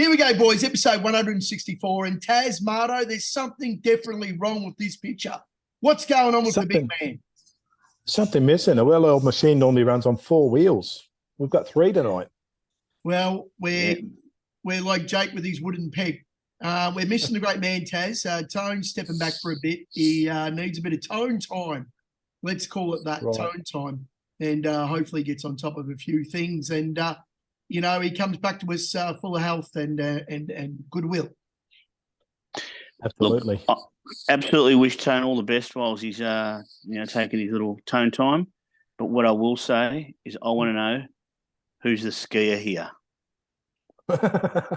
Here we go, boys. Episode 164. And Taz, Marto, there's something definitely wrong with this picture. What's going on with the big man? Something missing. A well-oiled machine normally runs on 4 wheels. We've got 3 tonight. Well, we're like Jake with his wooden peg. We're missing the great man, Taz. Tone's stepping back for a bit. He needs a bit of tone time. Let's call it that, right. Tone time. And hopefully gets on top of a few things. And, he comes back to us full of health and goodwill. Absolutely. Look, I absolutely wish Tone all the best while he's, taking his little tone time. But what I will say is I want to know who's the skier here.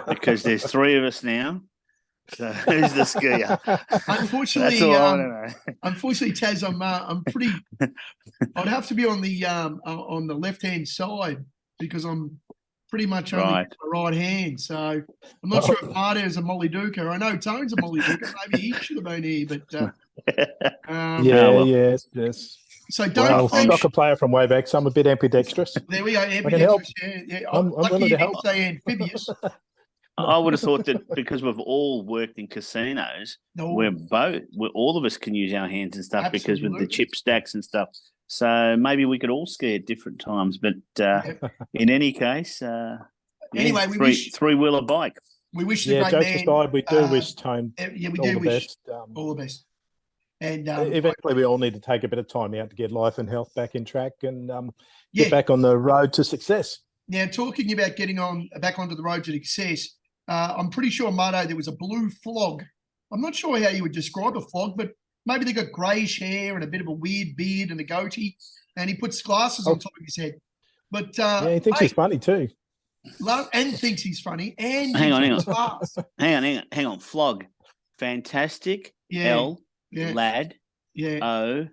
Because there's 3 of us now. So who's the skier? Unfortunately, that's all I want to know. Unfortunately, Taz, I'm pretty. I'd have to be on the left-hand side because I'm pretty much on the right hand. So I'm not sure if Marta is a Molly Duker. I know Tone's a Molly Duker. Maybe he should have been here, but yes. So don't think soccer player from way back. So I'm a bit ambidextrous. There we go, ambidextrous. Yeah. I'm lucky you didn't say amphibious. I would have thought that because we've all worked in casinos, all of us can use our hands and stuff. Absolutely. Because with the chip stacks and stuff. So maybe we could all ski at different times. But in any case, anyway, we wish 3-wheeler bike. We wish the great jokes man. Aside, we do wish Tone. We do wish all the best. And eventually, we all need to take a bit of time out to get life and health back in track and get back on the road to success. Now, talking about getting back onto the road to success, I'm pretty sure, Marto, there was a blue flog. I'm not sure how you would describe a flog, but maybe they got greyish hair and a bit of a weird beard and a goatee, and he puts glasses on top of his head. But he thinks he's funny too. And thinks he's funny. And hang on. Flog, fantastic. L. Yeah. Lad. Yeah. O.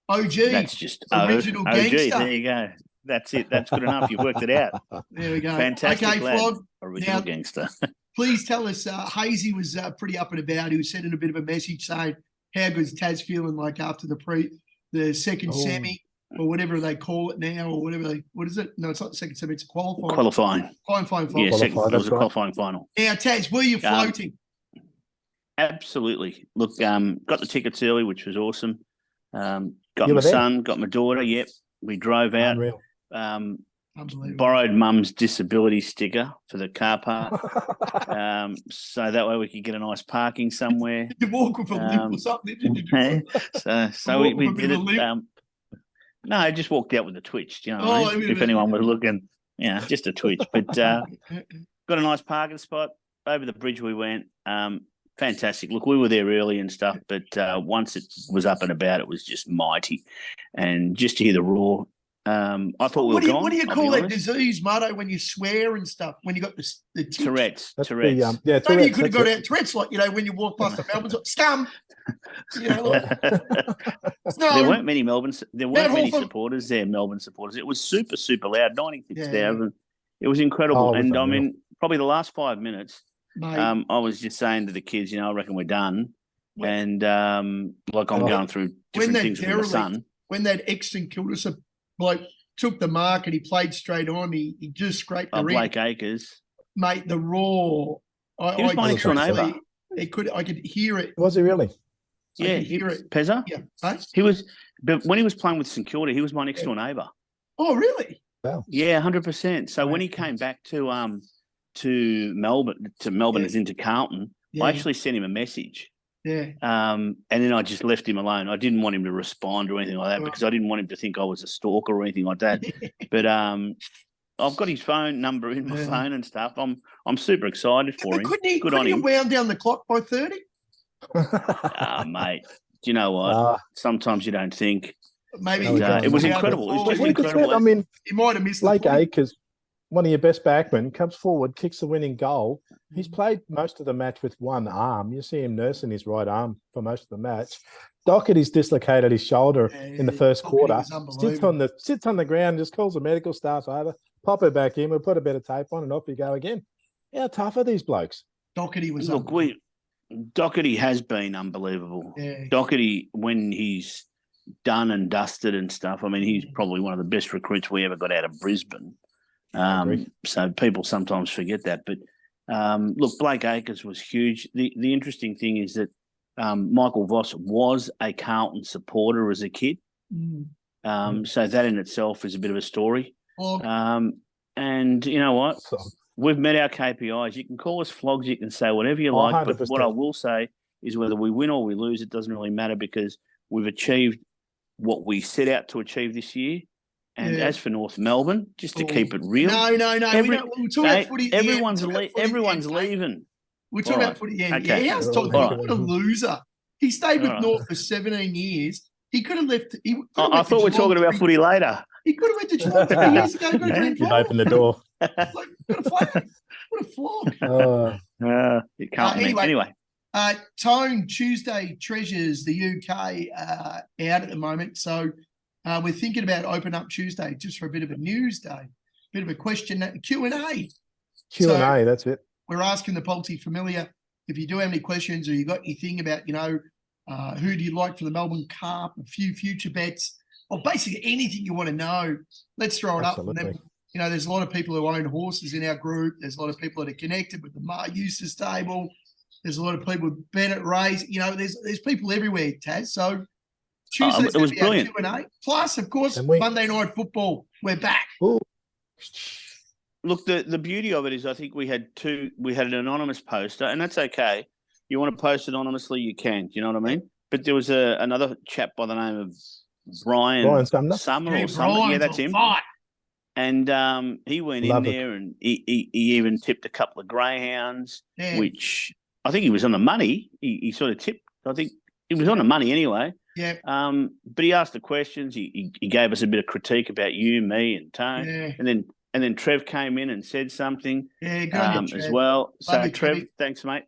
OG. That's just original gangster. There you go. That's it. That's good enough. You've worked it out. There we go. Fantastic. Okay, lad. Flog. Original gangster. Please tell us. Hazy was pretty up and about. He was sending a bit of a message saying how good is Taz feeling like after the second semi or whatever they call it now or what is it? No, it's not the second semi. It's qualifying. Qualifying final. Yeah, second. It was a qualifying final. Now, Taz, were you floating? Absolutely. Look, got the tickets early, which was awesome. Got my son, got my daughter. Yep, we drove out. Unreal. Borrowed Mum's disability sticker for the car park, so that way we could get a nice parking somewhere. You walk with a limp or something, didn't you? So we did it. No, I just walked out with a twitch. You know, if anyone was looking, just a twitch. But got a nice parking spot over the bridge. We went. Fantastic. Look, we were there early and stuff, but once it was up and about, it was just mighty. And just to hear the roar, I thought we were gone. What do you call that disease, Marto, when you swear and stuff? When you got the Tourette's. Maybe you could have got out Tourette's, like, when you walk past the Melbourne, scum. There weren't many supporters there, Melbourne supporters. It was super, super loud, 96,000. It was incredible. And I mean, probably the last 5 minutes, I was just saying to the kids, I reckon we're done. And I'm going through different things with my son. When that Exton Kilda bloke took the mark and he played straight on, he just scraped the ring. Blake Acres. Mate, the roar. He was my next door neighbour. I could hear it. Was he really? Yeah, hear it. Pezza? Yeah. Huh? He was, but when he was playing with St Kilda, he was my next door neighbour. Oh, really? Wow. Yeah, 100%. So when he came back to Melbourne as into Carlton, I actually sent him a message. Yeah. And then I just left him alone. I didn't want him to respond or anything like that because I didn't want him to think I was a stalker or anything like that. But I've got his phone number in my phone and stuff. I'm super excited for him. Couldn't he wound down the clock by 30? Mate, do you know what? Sometimes you don't think. Maybe it was incredible. It was just incredible. I mean, he might have missed Blake Acres, one of your best backmen, comes forward, kicks the winning goal. He's played most of the match with one arm. You see him nursing his right arm for most of the match. Doherty's dislocated his shoulder in the first quarter. Sits on the ground, just calls the medical staff over, pop it back in, we'll put a bit of tape on, and off you go again. How tough are these blokes? Doherty was Doherty has been unbelievable. Yeah. Doherty, when he's done and dusted and stuff, I mean, he's probably one of the best recruits we ever got out of Brisbane. So people sometimes forget that. But Look, Blake Acres was huge. The interesting thing is that Michael Voss was a Carlton supporter as a kid. So that in itself is a bit of a story. And you know what? We've met our KPIs. You can call us flogs. You can say whatever you like. 100%. But what I will say is whether we win or we lose, it doesn't really matter because we've achieved what we set out to achieve this year. And as for North Melbourne, just to keep it real. No. We're talking about footy. Everyone's leaving. We're talking about footy. Okay. Yeah, what a loser. He stayed with North for 17 years. He could have left. I thought we were talking about footy later. He could have went to Geelong 3 years ago. You'd open the door. What a flog. You can't. Anyway. Tone Tuesday Treasures, the UK, out at the moment. So we're thinking about open up Tuesday just for a bit of a news day, bit of a question, Q&A. Q&A, that's it. We're asking the Polty familia if you do have any questions or you got anything about, who do you like for the Melbourne Cup, a few future bets, or basically anything you want to know, let's throw it up. And then, there's a lot of people who own horses in our group. There's a lot of people that are connected with the Mar Eustace stable. There's a lot of people with Bennett Race. There's people everywhere, Taz. So Tuesday's it was brilliant. Q&A. Plus, of course, Monday Night Football. We're back. Ooh. Look, the beauty of it is I think we had an anonymous poster, and that's okay. You want to post anonymously, you can. Do you know what I mean? But there was another chap by the name of Bryan Summer or something. Yeah, that's him. Fight. And he went in there and he even tipped a couple of greyhounds, which I think he was on the money. He sort of tipped. I think he was on the money anyway. Yeah. But he asked the questions. He gave us a bit of critique about you, me, and Tone. Yeah. And then Trev came in and said something as well. Love Trev, thanks, mate.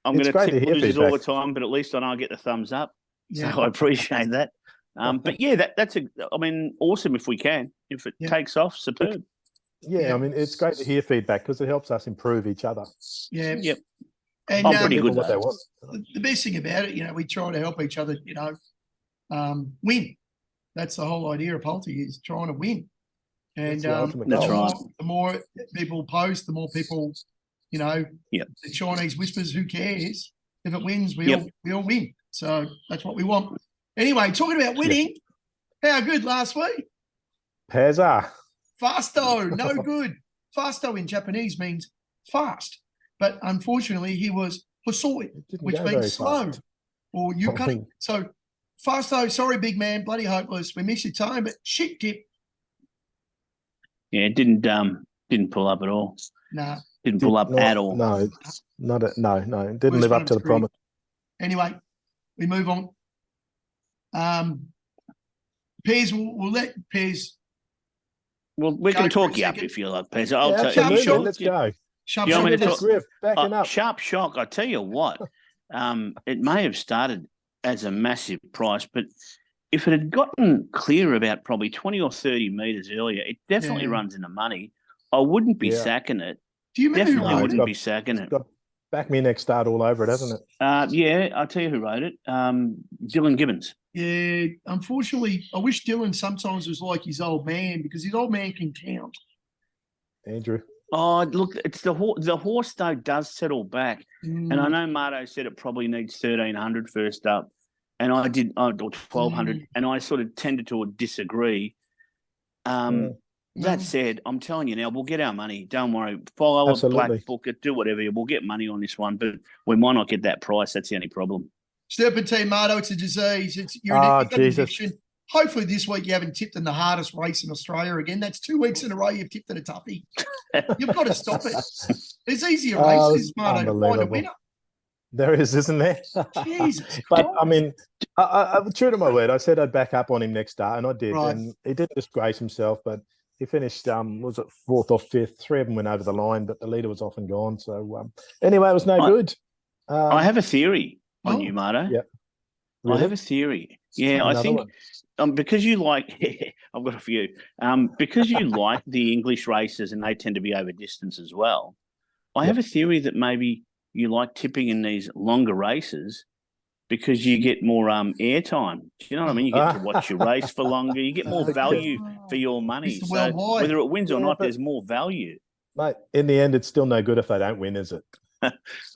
I'm going to tip losers all the time, but at least I know I get the thumbs up. Yeah. So I appreciate that. But yeah, that's awesome if we can. If it takes off, superb. Yeah, it's great to hear feedback because it helps us improve each other. Yeah. Yep. And I'm pretty good what they want. The best thing about it, we try to help each other, win. That's the whole idea of Polty is trying to win. And that's right. The more people post, the more people, the Chinese whispers, who cares? If it wins, we all win. So that's what we want. Anyway, talking about winning, how good last week? Pezza. Fasto, no good. Fasto in Japanese means fast. But unfortunately, he was hosoi, which means slow or yukari. So Fasto, sorry, big man, bloody hopeless. We miss your time, but shit tip. Yeah, it didn't pull up at all. Nah. Didn't pull up at all. No, no. Didn't live up to the promise. Anyway, we move on. Pezz, we'll let Pezz. Well, we can talk you up if you like, Pezz. I'll tell you. Sure. Let's go. Sharp shock. I tell you what, it may have started as a massive price, but if it had gotten clear about probably 20 or 30 metres earlier, it definitely runs into money. I wouldn't be sacking it. Do you remember definitely wouldn't be sacking it. Back me next start all over it, hasn't it? Yeah, I'll tell you who wrote it. Dylan Gibbons. Yeah, unfortunately, I wish Dylan sometimes was like his old man because his old man can count. Andrew. Oh, look, it's the horse though does settle back, and I know Marto said it probably needs 1,300 first up, and I did or 1,200, and I sort of tended to disagree. That said, I'm telling you now, we'll get our money. Don't worry. Follow it, black book it, do whatever. We'll get money on this one, but we might not get that price. That's the only problem. Serpentine, Marto, it's a disease. You're an addiction. Hopefully this week you haven't tipped in the hardest race in Australia again. That's 2 weeks in a row you've tipped in a toughie. You've got to stop it. There's easier races, Marto, to find a winner. There is, isn't there? Jesus. But I'm true to my word. I said I'd back up on him next start, and I did. Right. And he didn't disgrace himself, but he finished, was it 4th or 5th? 3 of them went over the line, but the leader was off and gone. So anyway, it was no good. I have a theory on you, Marto. Yeah. Really? I have a theory. Yeah, I think because you like, I've got a few. Because you like the English races and they tend to be over distance as well. I have a theory that maybe you like tipping in these longer races because you get more airtime. Do you know what I mean? You get to watch your race for longer. You get more value for your money. So whether it wins or not, there's more value. Mate, in the end, it's still no good if they don't win, is it? Yeah,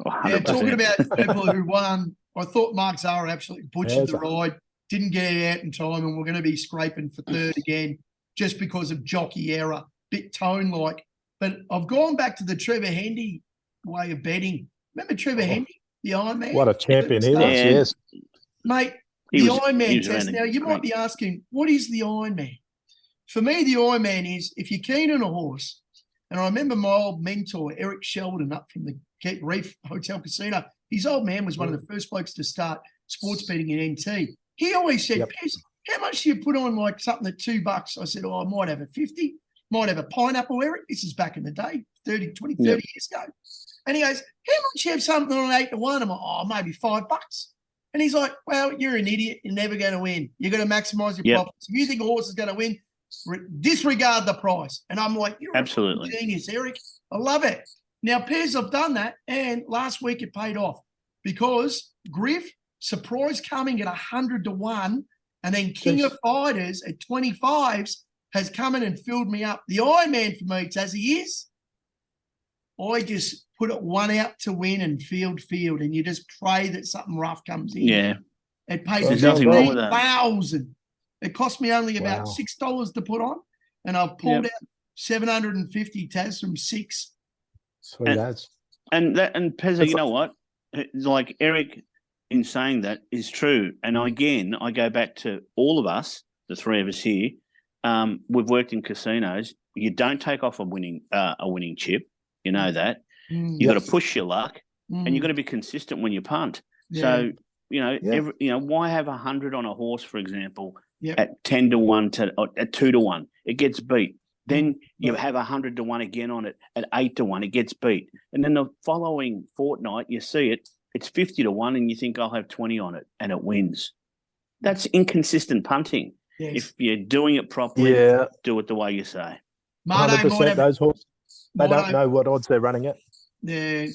100%. talking about people who won, I thought Mark Zahra absolutely butchered the Pezza. ride, didn't get it out in time, and we're going to be scraping for third again just because of jockey error, bit tone-like. But I've gone back to the Trevor Hendy way of betting. Remember Trevor Hendy, the Iron Man? What a champion he was, Yeah. yes. Mate, He the was- Iron he Man was test. running Now, you might great. be asking, what is the Iron Man? For me, the Iron Man is if you're keen on a horse, and I remember my old mentor, Eric Sheldon, up from the Reef Hotel Casino, his old man was one of the first blokes to start sports betting in NT. He always said, Yep. Pezz, how much do you put on like something at $2? I said, I might have a 50, might have a pineapple, Eric. This is back in the day, 30 years ago. And he goes, how much you have something on 8 to 1? I'm like, maybe $5. And he's like, well, you're an idiot. You're never going to win. You're going to maximize your profits. If you think a horse is going to win, disregard the price. And I'm like, you're Absolutely. a genius, Eric. I love it. Now, Pezz, I've done that. And last week it paid off because Griff, surprise coming at 100 to 1. And then King of Fighters at 25s has come in and filled me up. The Iron Man for me, as he is, I just put it one out to win and field, and you just pray that something rough comes in. Yeah. It pays There's nothing wrong with that. 3,000. It cost me only about Wow. $6 to put on, and I've pulled out 750 Taz from 6. Sweet as. And Pezza, you know what? Like Eric, in saying that, is true. And again, I go back to all of us, the three of us here. We've worked in casinos. You don't take off a winning chip. You know that. You've got to push your luck, and you've got to be consistent when you punt. Yeah. So why have 100 on a horse, for example, Yep. at 10 to 1 at 2 to 1? It gets beat. Then you have 100 to 1 again on it at 8 to 1. It gets beat, and then the following fortnight you see it. It's 50 to 1, and you think I'll have 20 on it, and it wins. That's inconsistent punting. Yes. If you're doing it properly, do it the way you say. Mardo 100% might have, those horses, they Mardo- don't know what odds they're running at. Yeah,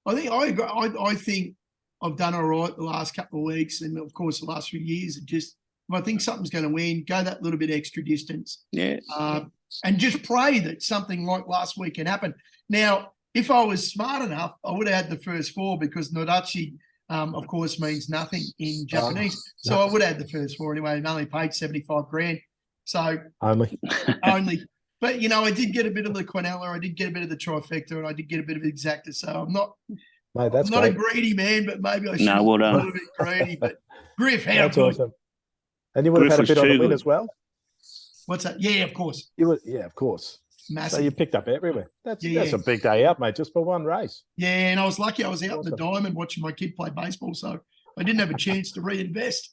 I think I agree. I think I've done all right the last couple of weeks, and of course the last few years. If I think something's going to win, go that little bit extra distance. Yeah. And just pray that something like last week can happen. Now, if I was smart enough, I would have had the first 4 because Nodachi, of course, means nothing in Japanese. So I would have had the first 4 anyway, and only paid 75 grand. So Only. But, I did get a bit of the Quinella, I did get a bit of the trifecta, and I did get a bit of Exacta. So I'm not, Mate, that's I'm not a great. greedy man, but maybe I should No, well be a done. little bit greedy. But Griff, how That's good? awesome. And you would have Griff had a was bit on the too win good. as well? What's that? Yeah, of course. You would, yeah, of course. Massive. So you picked up everywhere. That's Yeah. a big day out, mate, just for one race. Yeah, and I was lucky I was out in the Awesome. diamond watching my kid play baseball, so I didn't have a chance to reinvest.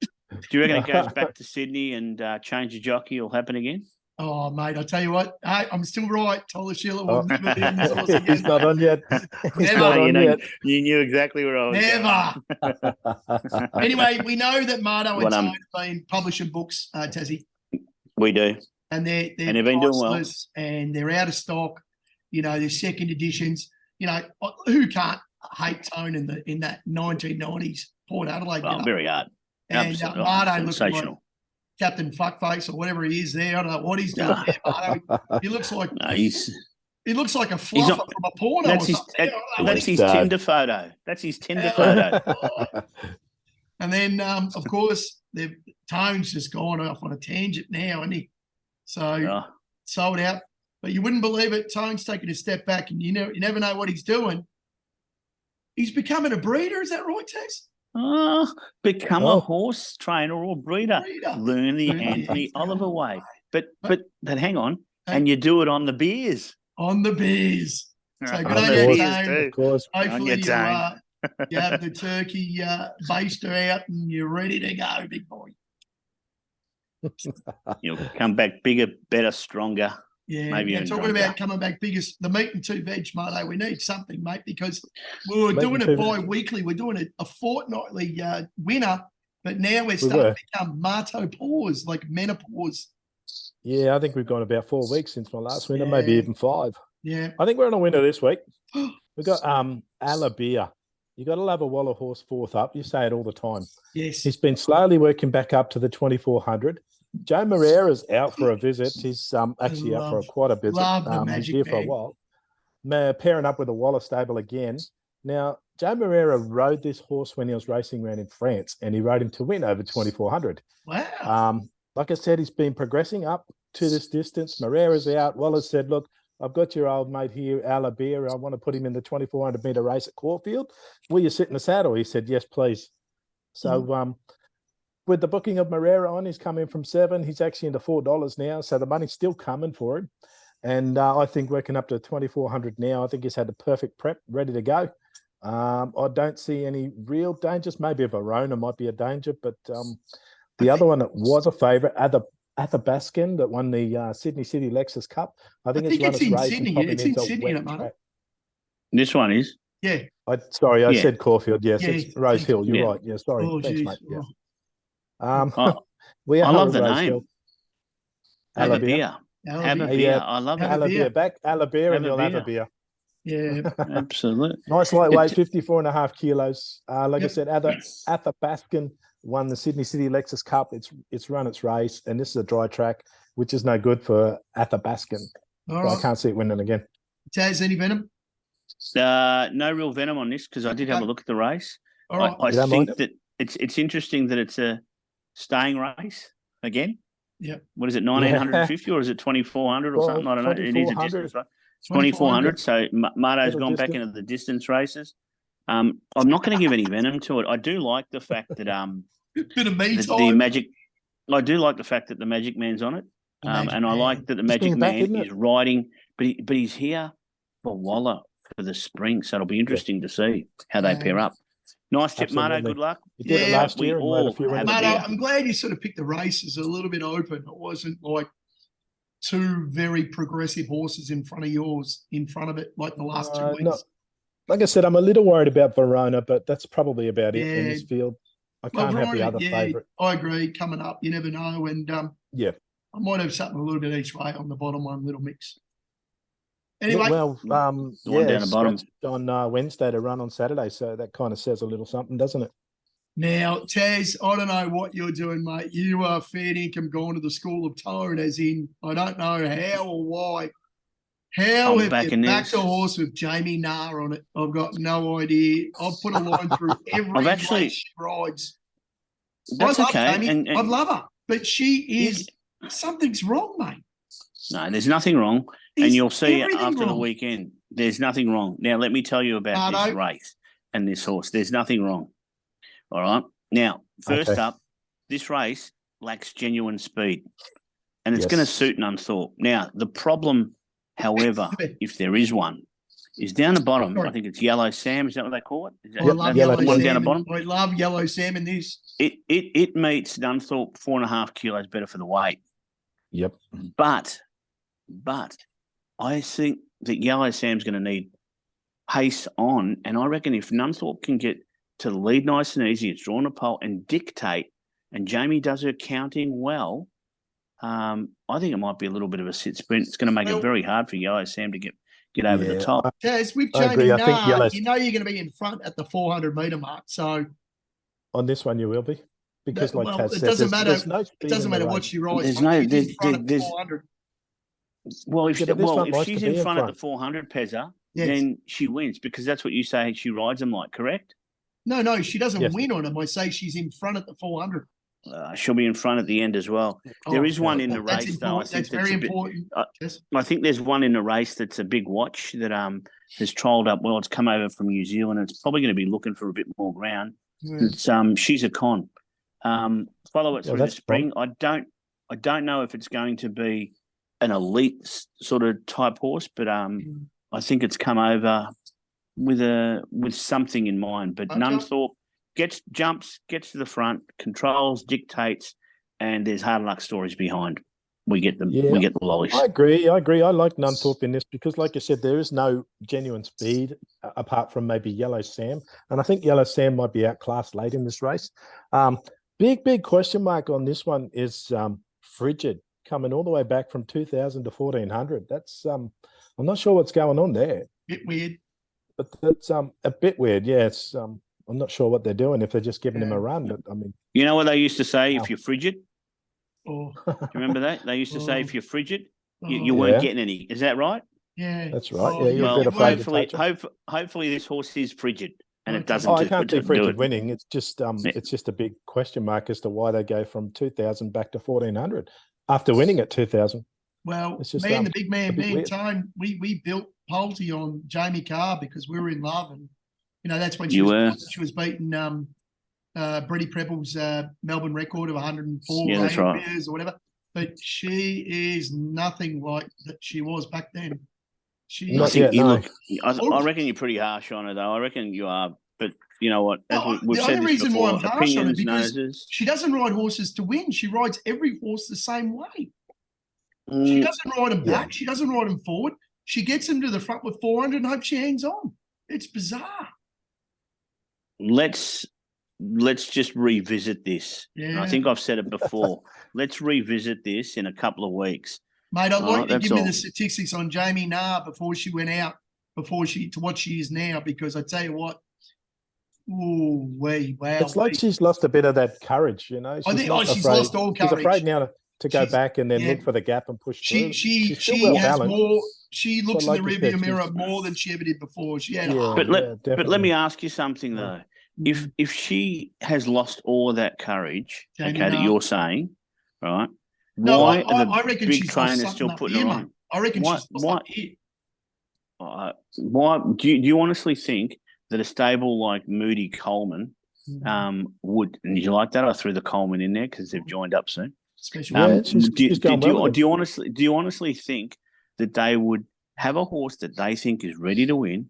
Do you reckon it goes back to Sydney and change of jockey will happen again? Oh, mate, I tell you what, hey, I'm still right. Tola Sheila will Oh. never be on this horse He's again. not on yet. He's Never. not on yet. You knew exactly where I was going. Never. Anyway, we know that Mardo and Well, Tone have been publishing books, Tassie, We do. and they're And they've been doing well. priceless, and they're out of stock. They're second editions. Who can't hate Tone in that 1990s Port Adelaide? Well, getup? very hard. And Absolutely. Mardo looking like Sensational. Captain Fuckface or whatever he is there. I don't know what he's doing there, Mardo. He looks like No, he's he looks like a fluffer not- from a porno. that's or his something. I don't know what that's he- his Dad. Tinder photo. That's his Tinder photo. And then, of course, Tone's just gone off on a tangent now, isn't he? So Oh, sold out. But you wouldn't believe it. Tone's taking a step back, and you never know what he's doing. He's becoming a breeder. Is that right, Tex? become Oh. a horse trainer or breeder. Breeder. Learn the Learn the Anthony Anthony Oliver way. But hang on, Hey. and you do it on the beers. On the beers. So good On on the you, beers Tone. too. Of course. Hopefully your you, Tone. you have the turkey baster out and you're ready to go, big boy. You'll come back bigger, better, stronger. Yeah, Maybe yeah, even talking drunker. about coming back biggest, the meat and 2 veg, Mardo. We need something, mate, because we were Meat doing and it 2 veg. bi-weekly. We're doing a fortnightly winner, but now we're We starting were. to become martopause, like menopause. Yeah, I think we've gone about 4 weeks since my last winner, Yeah. maybe even 5. Yeah. I think we're on a winner this week. We've got Alabia. You got to love a Waller horse 4th up. You say it all the time. Yes. He's been slowly working back up to the 2400. Joe Moreira's out for a visit. He's actually out for quite a visit. Love the He's Magic here for a Man. while. Pairing up with the Waller stable again. Now, Joe Moreira rode this horse when he was racing around in France, and he rode him to win over 2,400. Wow. Like I said, he's been progressing up to this distance. Moreira's out. Waller said, look, I've got your old mate here, Alabir. I want to put him in the 2,400 metre race at Caulfield. Will you sit in the saddle? He said, yes, please. So with the booking of Moreira on, he's come in from $7. He's actually into $4 now. So the money's still coming for him. And I think working up to 2,400 now, I think he's had the perfect prep, ready to go. I don't see any real dangers. Maybe a Verona might be a danger, but the other one that was a favourite, Athabaskan, that won the Sydney City Lexus Cup. I think it's in Sydney. It's in Sydney at the moment. This one is? Yeah. I said Caulfield. Yes, it's Rose Hill. You're right. Yeah, sorry. Oh, thanks, geez. mate. Yeah. I love the name. Alabir. I love it. Alabir. Back Alabir and you'll have a beer. Yeah. Absolutely. Nice lightweight, 54.5 kilos. Like I said, Athabaskan won the Sydney City Lexus Cup. It's run its race, and this is a dry track, which is no good for Athabaskan. So I can't see it winning again. Taz, any venom? No real venom on this, because I did have a look at the race. All right. I think that it's interesting that it's a staying race again. Yeah. What is it, 1,950 or is it 2,400 or something? I don't know. It is a distance, right? 2,400. So Marto's gone back into the distance races. I'm not going to give any venom to it. I do like the fact that bit of me the Magic. I do like the fact that the Magic Man's on it, and I like that the Magic Man is riding, but he's here for Waller for the spring. So it'll be interesting to see how they pair up. Nice tip, Marto. Good luck. You did it last year. Marto, I'm glad you sort of picked the races a little bit open. It wasn't like two very progressive horses in front of it, like the last 2 weeks. No. Like I said, I'm a little worried about Verona, but that's probably about it in this field. I can't have the other favourite. I agree. Coming up, you never know. And I might have something a little bit each way on the bottom one, little mix. Anyway, down the bottom on Wednesday to run on Saturday, so that kind of says a little something, doesn't it? Now, Taz, I don't know what you're doing, mate. You are fair income going to the School of Tone, as in, I don't know how or why. How have you backed a horse with Jamie Nahr on it? I've got no idea. I've put a line through every race she rides. That's okay. Jamie. I love her, but she is something's wrong, mate. No, there's nothing wrong. And you'll see after the weekend, there's nothing wrong. Now, let me tell you about this race and this horse. There's nothing wrong. All right. Now, first up, this race lacks genuine speed, and it's going to suit Nunthorpe. Now, the problem, however, if there is one, is down the bottom. I think it's Yellow Sam. Is that what they call it? I love Yellow Sam. Down the bottom? I love Yellow Sam in this. It meets Nunthorpe 4.5 kilos better for the weight. Yep. But I think that Yellow Sam's going to need pace on, and I reckon if Nunthorpe can get to the lead nice and easy, it's drawn a pole and dictate, and Jamie does her counting well, I think it might be a little bit of a sit sprint. It's going to make it very hard for Yellow Sam to get over the top. Taz, with Jamie Nahr, you know you're going to be in front at the 400 metre mark. So on this one, you will be, because Taz says, it doesn't matter. It doesn't matter what she rides. There's 400. Well, if she's in front at the 400, Pezza, then she wins, because that's what you say she rides them like, correct? No, she doesn't win on them. I say she's in front at the 400. She'll be in front at the end as well. There is one in the race, though. I think that's very important. I think there's one in the race that's a big watch that has trolled up well. It's come over from New Zealand. It's probably going to be looking for a bit more ground. It's She's a Con. Follow it through the spring. I don't know if it's going to be an elite sort of type horse, but I think it's come over with something in mind. But Nunthorpe jumps, gets to the front, controls, dictates, and there's hard luck stories behind. We get them. We get the lollies. I agree. I like Nunthorpe in this because, like I said, there is no genuine speed apart from maybe Yellow Sam, and I think Yellow Sam might be outclassed late in this race. Big question mark on this one is Frigid, coming all the way back from 2,000 to 1,400. That's I'm not sure what's going on there. Bit weird. But that's a bit weird. Yeah, it's I'm not sure what they're doing if they're just giving him a run. But I mean, you know what they used to say if you're frigid? Oh, Do you remember that? They used to say Oh. if you're frigid, oh, you weren't Yeah. getting any. Is that right? yeah. That's right. Oh, Yeah, you're a Well, bit afraid to hopefully, touch it. hopefully this horse is frigid and it Okay. doesn't Oh, I do, can't see do frigid it. winning. It's just a big question mark as to why they go from 2,000 back to 1,400 after winning at 2,000. Well, It's just, me and the big man, a bit me and weird. Tone, we built Poulty on Jamie Carr because we were in love, and that's when You were. she was beating Bretty Prepple's Melbourne record of 104 Yeah, that's right. years or whatever. But she is nothing like that she was back then. She Not I think yet, you no. look. I reckon you're pretty harsh on her, though. I reckon you are. But you know what? As No, we've the said only this reason why before, I'm harsh on her opinions, because noses. she doesn't ride horses to win. She rides every horse the same way. She Mm, doesn't ride them Yeah. back. She doesn't ride them forward. She gets them to the front with 400 and hopes she hangs on. It's bizarre. let's just revisit this. And I Yeah. think I've said it before. Let's revisit this in a couple of weeks. Mate, I'd All like right, you to that's give me all. the statistics on Jamie Nah before she went out, to what she is now, because I tell you what, wow. It's like she's lost a bit of that courage, you know. I think she's afraid. lost all She's courage. afraid now to go She's- back and then yeah. look for the gap and push through. She She's still well has balanced. more. She looks like in the you rearview said, mirror she's- more than she ever did before. She had Yeah. heart. But let definitely. me ask you something though. If she has lost all of that courage, Jamie okay, that Nah. you're saying, right? No, why I are the reckon big she's lost trainers something still up putting here, her mate. on? I reckon Why- she's lost why- up here. Why do you honestly think that a stable like Moody Coleman would? And did you like that? I threw the Coleman in there because they've joined up soon. Special. Yeah, she's going well with do you honestly think that they would have a horse that they think is ready to win,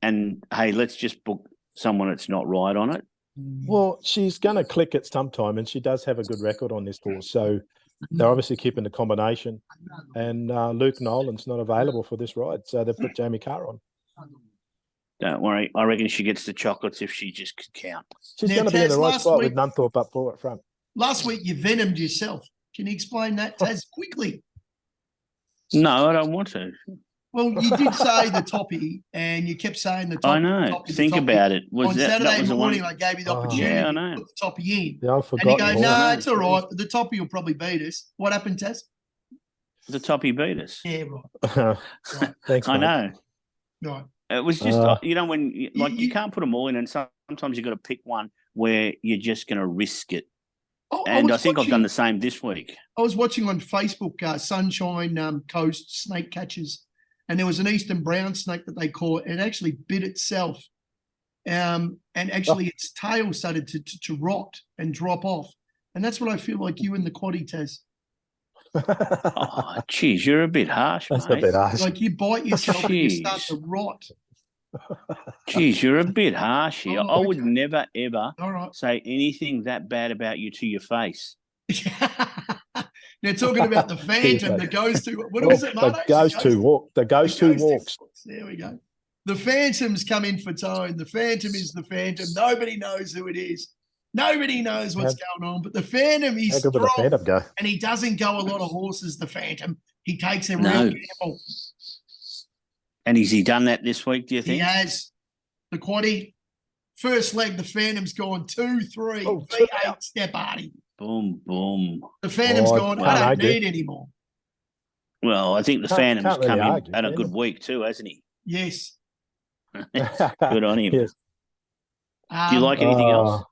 and hey, let's just book someone that's not right on it? Well, she's going to click at some time, and she does have a good record on this horse. So they're obviously keeping the combination. And Luke Nolan's not available for this ride, so they've put Jamie Carr on. Don't worry, I reckon she gets the chocolates if she just could count. She's Now, going to be in the Taz, right last spot week- with Nunthorpe up forward front. Last week you venomed yourself. Can you explain that, Taz, quickly? No, I don't want to. Well, you did say the toppy, and you kept saying the toppy. I know. The toppy, the Think toppy. about it. On Saturday was the morning, one? I gave you the Oh. opportunity Yeah, I to know. put the toppy in. The old And you forgotten go, horse. no, I know, it's all right. The toppy will probably beat us. What happened, Taz? The toppy beat us. Yeah, right. Thanks, I mate. know. Right. It was just when you you- can't put them all in, and sometimes you've got to pick one where you're just going to risk it. I And I was think I've watching- done the same this week. I was watching on Facebook Sunshine Coast snake catchers, and there was an eastern brown snake that they caught, and it actually bit itself. And actually its tail started to rot and drop off. And that's what I feel like you and the quaddie, Taz. Oh, geez, you're a bit harsh, That's mate. a bit harsh. Like you bite yourself and you start Jeez. to rot. Geez, you're a bit harsh here. Oh, I would okay. never, ever All right. say anything that bad about you to your face. They're talking about the phantom that goes to what was it, The Marto? goes to walk. The goes to Ghost walks. There we go. The phantom's come in for Tone. The phantom is the phantom. Nobody knows who it is. Nobody knows what's going on. But the phantom How is good would the strong, Phantom go? and he doesn't go a lot of horses. The phantom. He takes a No. real gamble. And has he done that this week, do you He think? has the quaddie. First leg, the phantom's gone 2-3. Oh, two V8 out. step Artie. Boom, boom. The phantom's Oh, gone. can't I don't argue. need anymore. Well, I think the Can't Phantom's really come in argue, had a can good you? week too, hasn't he? Yes. Good on him. Yes. Do you like anything else?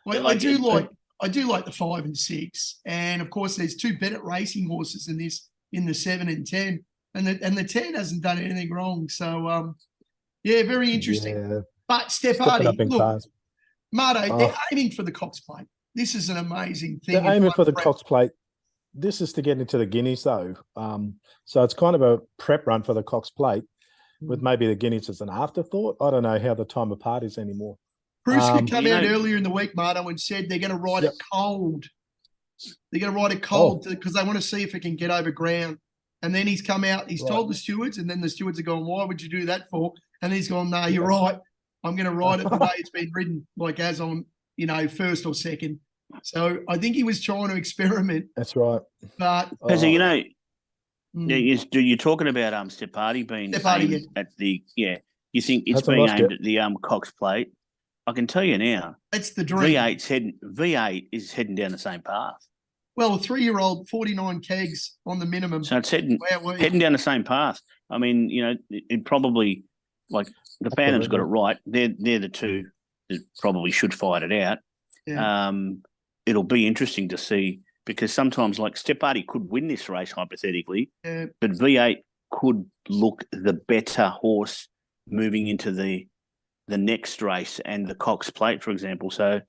Well, like I do it? like the 5 and 6, and of course there's 2 better racing horses in the 7 and 10, and the 10 hasn't done anything wrong. So yeah, very interesting. Yeah. But Step Stepping Hardy, up in look, class. Marto, they're aiming for the Cox Plate. This is an amazing thing. They're aiming for the Prep. Cox Plate. This is to get into the Guineas, though. So it's kind of a prep run for the Cox Plate, with maybe the Guineas as an afterthought. I don't know how the time apart is anymore. Pruska come You out know- earlier in the week, Marto, and said they're going to ride Yep. it cold. They're going to ride it cold because they want to see if it can get over ground. And then he's come out, he's Right. told the stewards, and then the stewards are going, why would you do that for? And he's gone, no, you're right. I'm going to ride it the way it's been ridden, like as on, first or second. So I think he was trying to experiment, That's right. but Pezza, you're mm, talking about Step Hardy being Step Hardy, aimed at the you think it's Hasn't being lost aimed yet. at the Cox Plate. I can tell you now, that's the dream. V8 is heading down the same path. Well, a 3-year-old, 49 kegs on the minimum. So it's heading down the same path. I mean, it probably, like, the Phantom's got it right. They're the two that probably should fight it out. Yeah. It'll be interesting to see, because sometimes, like, Stepardi could win this race hypothetically, but V8 could look the better horse moving into the next race and the Cox Plate, for example. So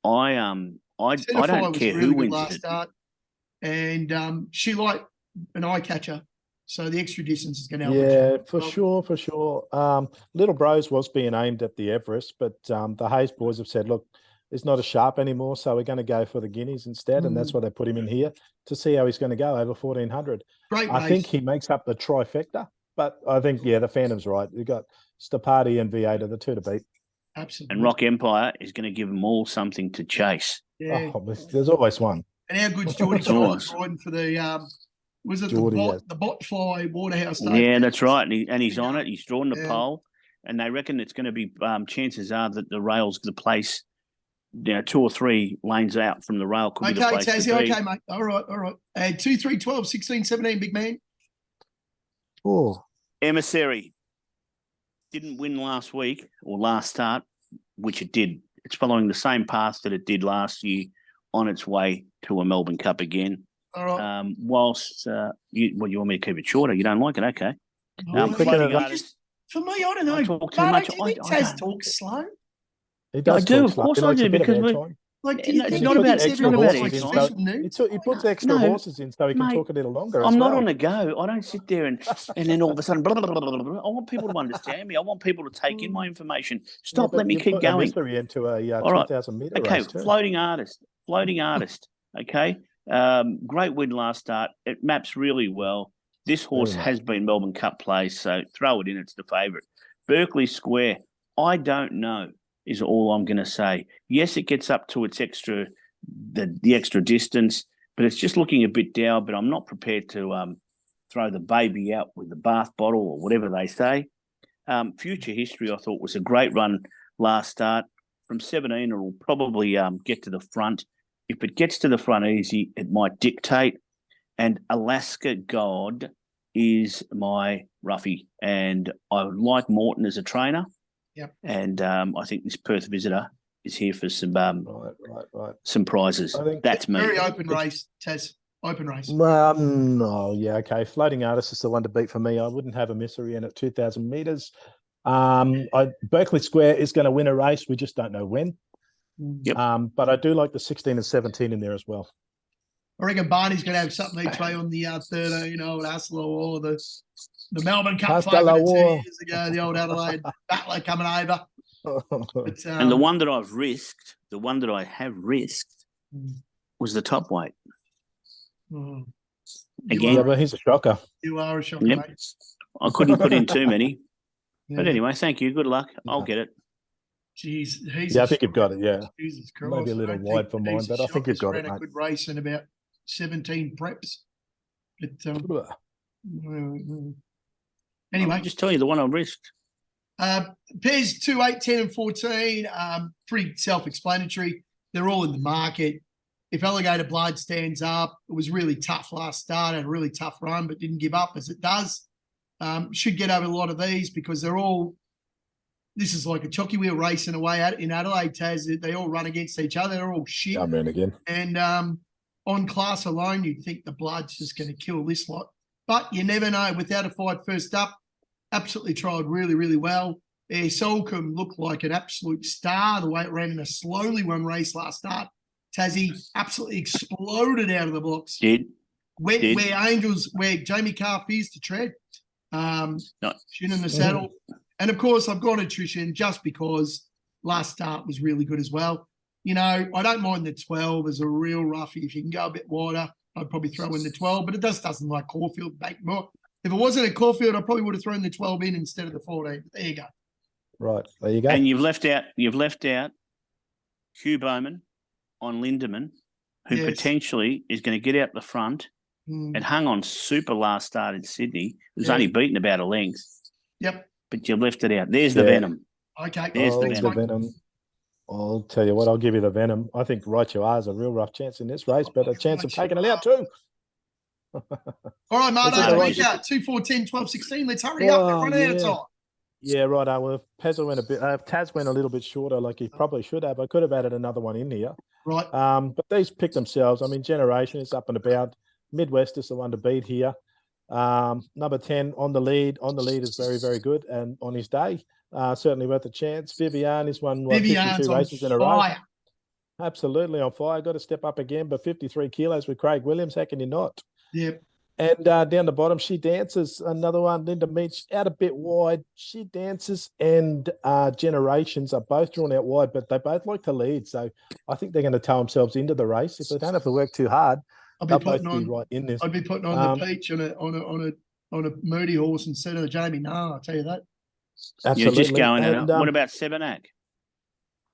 I don't care who wins last start, and she liked an eye catcher, so the extra distance is going to help. Yeah, for sure. Little Bros was being aimed at the Everest, but the Hayes boys have said, look, it's not as sharp anymore, so we're going to go for the Guineas instead, and that's why they put him in here to see how he's going to go over 1400. I think he makes up the trifecta, but I think the Phantom's right. You've got Stepardi and V8 are the two to beat. Absolutely. And Rock Empire is going to give them all something to chase. Yeah. Oh, there's always one. And how good's Geordie's riding for the was it Geordie, the bot fly Waterhouse? Yeah, that's right. And he's on it. He's drawn the pole, and they reckon it's going to be. Chances are that the rail's the place. 2 or 3 lanes out from the rail could be the place. Okay, mate. All right. 2, 3, 12, 16, 17, big man. Oh, Emissary didn't win last week or last start, which it did. It's following the same path that it did last year, on its way to a Melbourne Cup again. All right. Whilst you want me to keep it shorter? You don't like it? Okay. For me, I don't know. I talk too much. Do you think Taz talks slow? I do, of course I do, because it's not about he puts extra horses in so he can talk a little longer. I'm not on the go. I don't sit there and then all of a sudden, blah, blah, blah, blah, blah. I want people to understand me. I want people to take in my information. Stop, let me keep going. Into a 2,000 metre race too. Floating artist. Okay, great win last start. It maps really well. This horse has been Melbourne Cup placed, so throw it in. It's the favourite. Berkeley Square. I don't know, is all I'm going to say. Yes, it gets up to its extra, the extra distance, but it's just looking a bit dour. But I'm not prepared to throw the baby out with the bath bottle or whatever they say. Future History, I thought, was a great run last start. From 17, it will probably get to the front. If it gets to the front easy, it might dictate. And Alaska God is my roughie, and I like Morton as a trainer. Yep. And I think this Perth Visitor is here for some right. some prizes. That's me. Very open race, Tez. Open race. Okay. Floating Artist is the one to beat for me. I wouldn't have a misery in at 2,000 metres. Berkeley Square is going to win a race. We just don't know when. Yep. But I do like the 16 and 17 in there as well. I reckon Barney's going to have something each way on the 13, at Aslo, or the Melbourne Cup 5 minutes years ago, the old Adelaide battler coming over. But, and the one that I have risked was the top weight. Again, yeah, but he's a shocker. You are a shocker, mate. I couldn't put in too many. But anyway, thank you. Good luck. I'll get it. Jeez, I think you've got it, yeah. Jesus Christ. Maybe a little wide for mine, but I think you've got it, mate. A good race in about 17 preps. But anyway. I'll just tell you the one I risked. Pezz 2, 8, 10 and 14, pretty self-explanatory. They're all in the market. If Alligator Blood stands up, it was really tough last start, had a really tough run, but didn't give up as it does. Should get over a lot of these because they're all, this is like a chocky wheel race in a way in Adelaide, Taz. They all run against each other. They're all shit. I'm in again. And on class alone, you'd think the Blood's just going to kill this lot. But you never know. Without a fight first up, absolutely tried really, really well. Solcombe looked like an absolute star the way it ran in a slowly run race last start. Tassie absolutely exploded out of the blocks. Where Jamie Carr fears to tread. Shin in the saddle. And, of course, I've got attrition just because last start was really good as well. I don't mind the 12 as a real roughie. If you can go a bit wider, I'd probably throw in the 12, but it doesn't like Caulfield back more. If it wasn't a Caulfield, I probably would have thrown the 12 in instead of the 14. There you go. Right, there you go. And you've left out Hugh Bowman on Lindemann, who potentially is going to get out the front and hung on super last start in Sydney. It was only beaten about a length. Yep. But you've left it out. There's the venom. Okay. There's the venom. I'll tell you what, I'll give you the Venom. I think Right You Are is a real rough chance in this race, but a chance of taking it out too. All right, Marto, Right. 2, 4, 10, 12, 16. Let's hurry up. We're running out of time. Yeah, right. Well, Pezza went a bit. Taz went a little bit shorter, like he probably should have. I could have added another one in here. Right. But these pick themselves. I mean, Generation is up and about. Midwest is the one to beat here. Number 10 on the lead. On the lead is very, very good, and on his day, certainly worth a chance. Vivian is won 52 races in a row. Absolutely on fire. Got to step up again, but 53 kilos with Craig Williams. How can you not? Yep. And down the bottom, She Dances, another one. Linda Meach out a bit wide. She Dances and Generations are both drawn out wide, but they both like to lead. So I think they're going to tow themselves into the race. If they don't have to work too hard, they'll both be right in this. I'd be putting on the Peach on a moody horse instead of the Jamie. No, I'll tell you that. Absolutely. You're just going at it. What about Sebenak?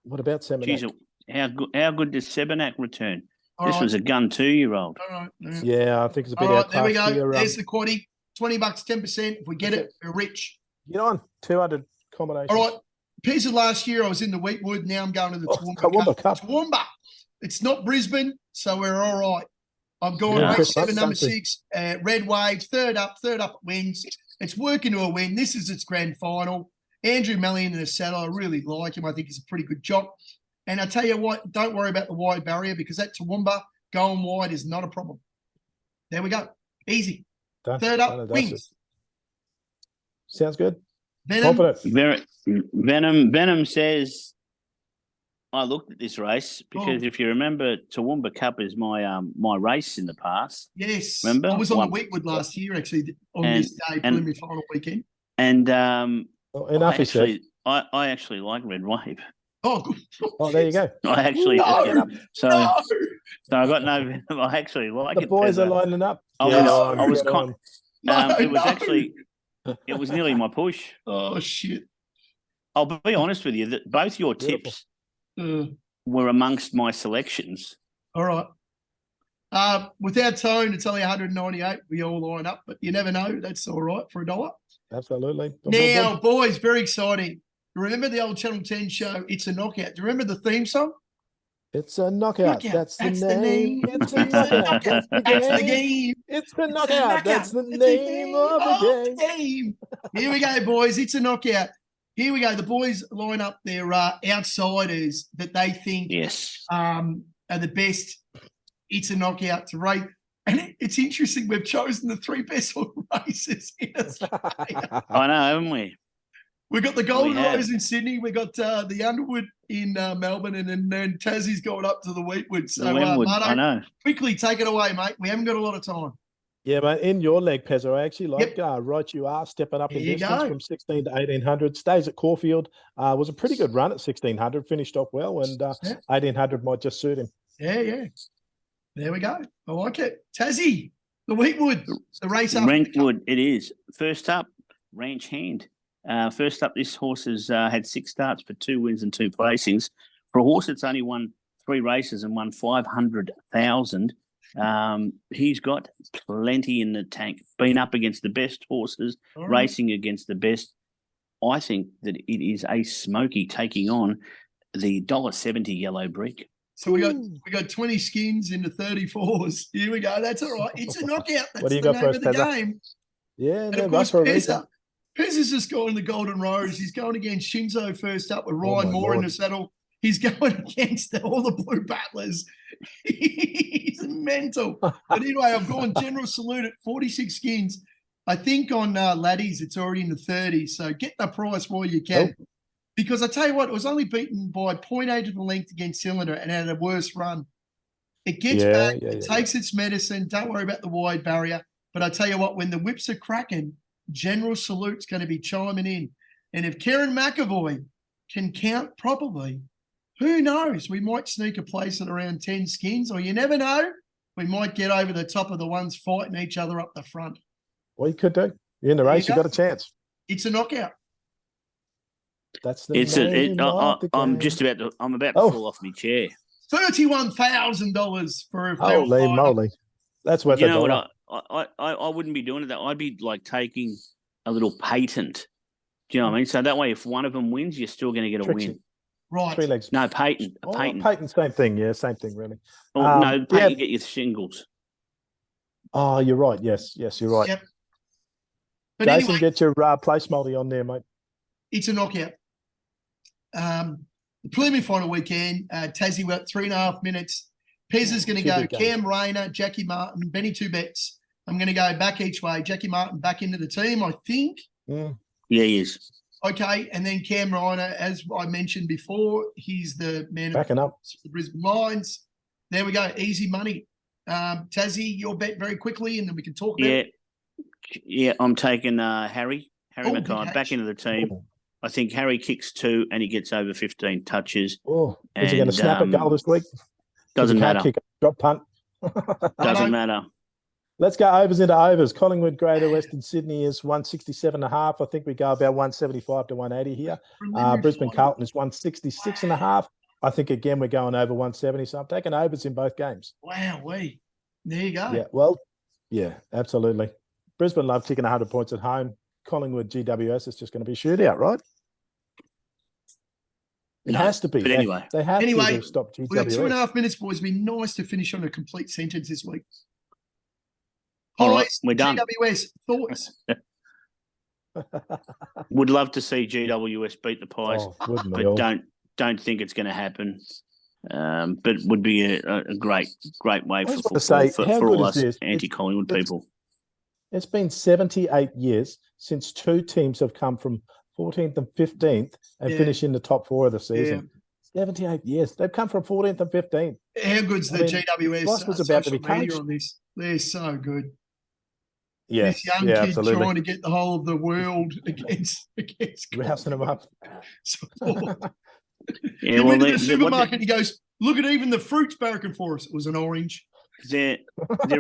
What about Sebenak? How good does Sebenak return? All this was a gun 2-year-old. All right. Yeah, I think it's a bit all out right, there we go. here. There's the quaddy. $20, 10%. If we get it, we're rich. Get on. 200 combinations. All right. Pezza last year, I was in the Wheatwood. Now I'm going to the Toowoomba Cup. Toowoomba. It's not Brisbane, so we're all right. I'm going race 7, number 6. Red Wave, third up it wins. It's working to a win. This is its grand final. Andrew Mellion in the saddle. I really like him. I think he's a pretty good jock. And I tell you what, don't worry about the wide barrier because that Toowoomba going wide is not a problem. There we go. Easy. Third up wins. Sounds good. Venom says, I looked at this race because if you remember, Toowoomba Cup is my my race in the past. Yes. Remember? I was on the Wheatwood last year, actually, on this day, preliminary final weekend. And I actually like Red Wave. Oh, good. Oh, there you go. I actually so I got no. I actually like the it. The boys are lining up. It was nearly my push. Oh shit! I'll be honest with you that both your tips were amongst my selections. All right. Without Tone, it's only 198. We all line up, but you never know. That's all right for $1. Absolutely. Now, boys, very exciting. Remember the old Channel 10 show, It's a Knockout? Do you remember the theme song? It's a knockout. That's the name. It's a knockout. That's the game. It's the knockout. That's the name of the game. Here we go, boys. It's a knockout. Here we go. The boys line up their outsiders that they think are the best. It's a knockout to rate. And it's interesting. We've chosen the 3 best races in Australia. I know, haven't we? We got the Golden Rose in Sydney. We got the Underwood in Melbourne, and then Tassie's going up to the Wheatwood. So, Marto, I know. Quickly take it away, mate. We haven't got a lot of time. Yeah, mate. In your leg, Pezza, I actually like Right You Are stepping up in distance from 16 to 1800. Stays at Caulfield. Was a pretty good run at 1600. Finished off well, and 1800 might just suit him. Yeah. There we go. I like it. Tassie, the Wheatwood, the race up. Brentwood, it is. First up, Ranch Hand. First up, this horse has had 6 starts for 2 wins and 2 placings. For a horse that's only won 3 races and won 500,000, he's got plenty in the tank. Been up against the best horses, racing against the best. I think that it is a smoky taking on the $1.70 Yellow Brick. So we got 20 skins into 34s. Here we go. That's all right. It's a knockout. That's what do you the got name for us, of the Pezza? game. Yeah, and of course, Pezz has just gone the Golden Rose. He's going against Shinzo first up with Ryan Moore in the saddle. He's going against all the blue battlers. He's mental. But anyway, I've gone General Salute at 46 skins. I think on Laddies, it's already in the 30s. So get the price while you can. Oh. Because I tell you what, it was only beaten by 0.8 of a length against Cylinder and had a worse run. It gets back. It takes its medicine. Don't worry about the wide barrier. But I tell you what, when the whips are cracking, General Salute's going to be chiming in. And if Karen McAvoy can count properly, who knows? We might sneak a place at around 10 skins, or you never know. We might get over the top of the ones fighting each other up the front. Well, you could do. You're in the race, you got a chance. It's a knockout. That's the I'm about to fall off my chair. $31,000 for a holy moly. That's worth you know what I wouldn't be doing it. I'd be like taking a little patent. Do you know what I mean? So that way, if one of them wins, you're still going to get a win. Right. 3 legs. No, Peyton. Oh, Peyton. Peyton, same thing. Yeah, same thing, really. Oh, no, Peyton, yeah. you get your shingles. Oh, you're right. Yes, you're right. Yep. But Jason, anyway, get your place multi on there, mate. it's a knockout. The preliminary final weekend, Tassie went 3.5 minutes. Pezz is going to go Cam Rayner, Jackie Martin, Benny two bets. I'm going to go back each way. Jackie Martin back into the team, I think. Yeah, he is. Okay, and then Cam Rayner, as I mentioned before, he's the man backing up the Brisbane Lions. There we go, easy money. Tassie, your bet very quickly, and then we can talk about it. Yeah, I'm taking Harry Mackay back into the team. Oh. I think Harry kicks 2 and he gets over 15 touches. Oh, is he going to snap a goal this week? Doesn't matter. Kick, drop punt. Doesn't matter. Let's go overs into overs. Collingwood, Greater Western Sydney is 167.5. I think we go about 175 to 180 here. Brisbane Carlton is 166.5. I think, again, we're going over 170. So I'm taking overs in both games. Wow, there you go. Yeah, well, yeah, absolutely. Brisbane love kicking 100 points at home. Collingwood, GWS is just going to be a shootout, right? It has to be. But anyway. They have to stop GWS. We've got 2.5 minutes, boys. It'd be nice to finish on a complete sentence this week. All right, we're done. GWS, thoughts? Would love to see GWS beat the Pies, but don't think it's going to happen. But would be a great way for football for all us anti-Collingwood people. It's been 78 years since 2 teams have come from 14th and 15th and finish in the top 4 of the season. 78 years. They've come from 14th and 15th. How good's the GWS was about to be coached on this? They're so good. Yeah, this young kid absolutely. trying to get the whole of the world against rousing them up. He went to the supermarket. He goes, "Look at even the fruits barracking for us." It was an orange. They're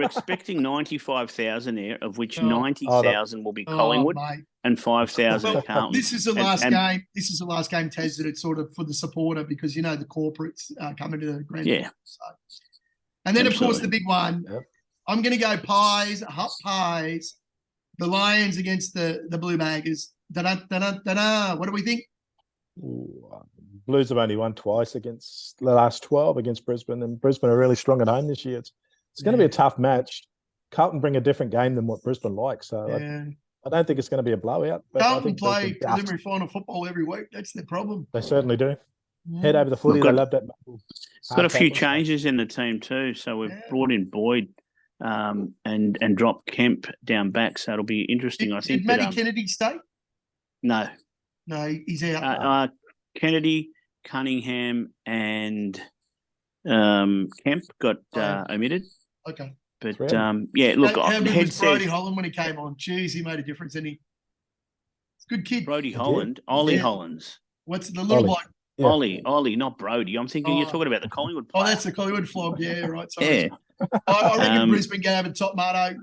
expecting 95,000 there, of which 90,000 will be Collingwood and 5,000 Carlton. This is the last game. This is the last game, Tez, that it's sort of for the supporter because the corporates coming to the grand final. So. And then of course the big one. Yep. I'm going to go Pies, hot Pies, the Lions against the Blue Baggers. Da-da-da-da-da-da. What do we think? Blues have only won twice against the last 12 against Brisbane, and Brisbane are really strong at home this year. It's going to be a tough match. Carlton bring a different game than what Brisbane likes, so I don't think it's going to be a blowout. But Carlton play preliminary final football every week. That's the problem. They certainly do. Head over the footy. They love that. Got a few changes in the team too. So we've brought in Boyd and dropped Kemp down back. So it'll be interesting. I think. Did Matty Kennedy stay? No, he's out. Kennedy, Cunningham, and Kemp got omitted. Okay. But look, how good was Brody Holland when he came on? Jeez, he made a difference, didn't he? It's a good kid. Brody Holland, Ollie Hollands. What's the little bloke? Yeah. Ollie, not Brody. I'm thinking you're talking about the Collingwood player. Oh, that's the Collingwood flog. Yeah, right. Sorry. I reckon Brisbane go over the top, Marto.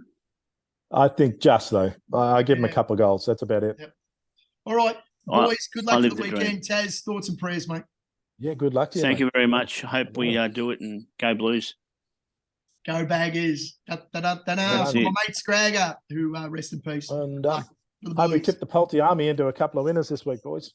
I think just though. I give him a couple of goals. That's about it. Yep. All right, boys. Good luck for the weekend. Taz, thoughts and prayers, mate. Yeah, good luck to you. Thank you very much. Hope we do it and go Blues. Go Baggers. For my mate Scragger, who rest in peace. And hope we tip the PaRMI into a couple of winners this week, boys.